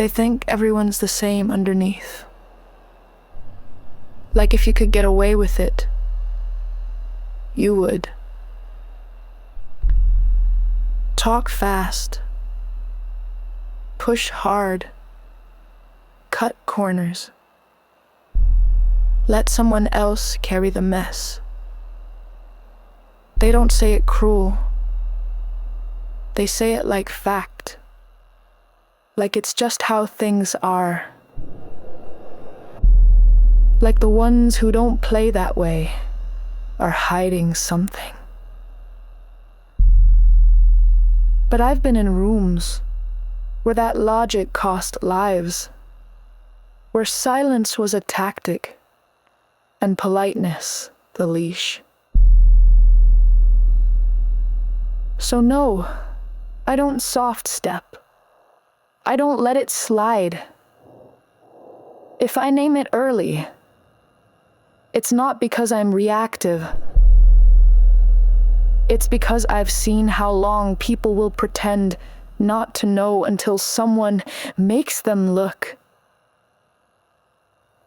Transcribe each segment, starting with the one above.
They think everyone's the same underneath. Like if you could get away with it, you would. Talk fast. Push hard. Cut corners. Let someone else carry the mess. They don't say it cruel. They say it like fact. Like it's just how things are. Like the ones who don't play that way are hiding something. But I've been in rooms where that logic cost lives, where silence was a tactic and politeness the leash. So no, I don't soft step. I don't let it slide. If I name it early, it's not because I'm reactive. It's because I've seen how long people will pretend not to know until someone makes them look.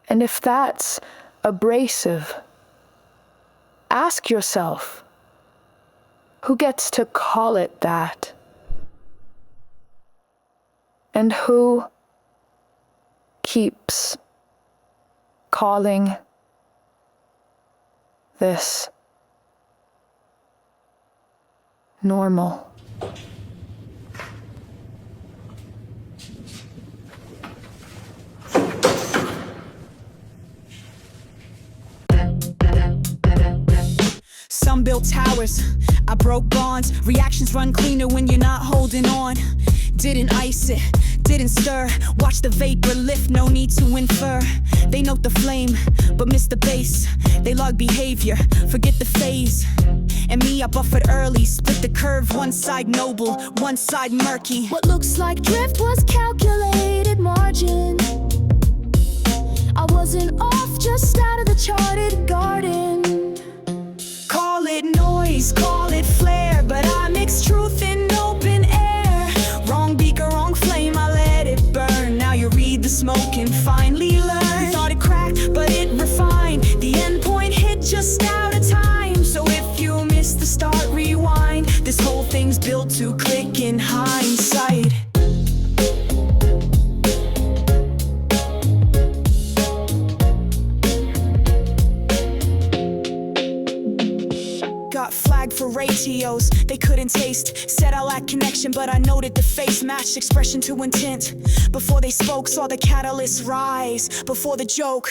And if that's abrasive, ask yourself, who gets to call it that? And who keeps calling this normal? Some built towers, I broke bonds. Reactions run cleaner when you're not holding on. Didn't ice it, didn't stir. Watch the vapor lift, no need to infer. They note the flame, but miss the base. They log behavior, forget the phase. And me, I buffered early, split the curve. One side noble, one side murky. What looks like drift was calculated margin. I wasn't off, just out of the charted garden. Call it noise, call it flare, but I mix truth in open air. Wrong beaker, wrong flame, I let it burn. Now you read the smoke and finally learn. You thought it cracked, but it refined. The end point hit just out of time. So if you missed the start, rewind. This whole thing's built to click in hindsight. Got flagged for ratios, they couldn't taste. Said I lacked connection, but I noted the face matched expression to intent. Before they spoke, saw the catalyst rise. Before the joke,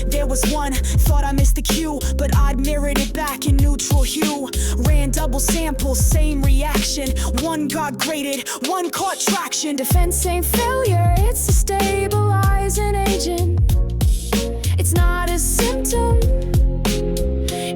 there was one. Thought I missed the cue, but I'd mirrored it back in neutral hue. Ran double samples, same reaction. One got graded, one caught traction. Defense ain't failure, it's a stabilizing agent. It's not a symptom,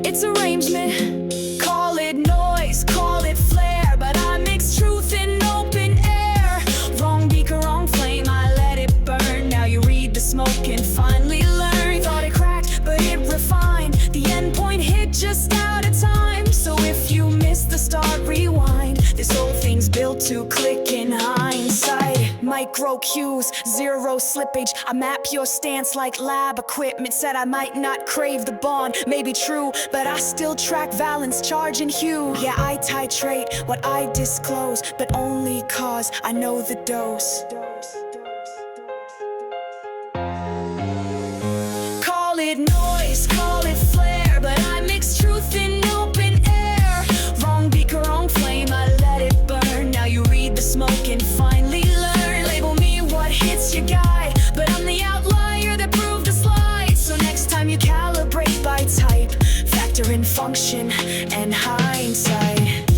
it's arrangement. Call it noise, call it flare, but I mix truth in open air. Wrong beaker, wrong flame, I let it burn. Now you read the smoke and finally learn. Thought it cracked, but it refined. The end point hit just out of time. So if you missed the start, rewind. This whole thing's built to click in hindsight. Micro cues, zero slippage. I map your stance like lab equipment. Said I might not crave the bond, maybe true, but I still track valence, charge, and hue. Yeah, I titrate what I disclose, but only cause I know the dose. Call it noise, call it flare, but I mix truth in open air. Wrong beaker, wrong flame, I let it burn. Now you read the smoke and finally learn. Label me what hits your guide, but I'm the outlier that proved a slide. So next time you calibrate by type, factor in function and hindsight.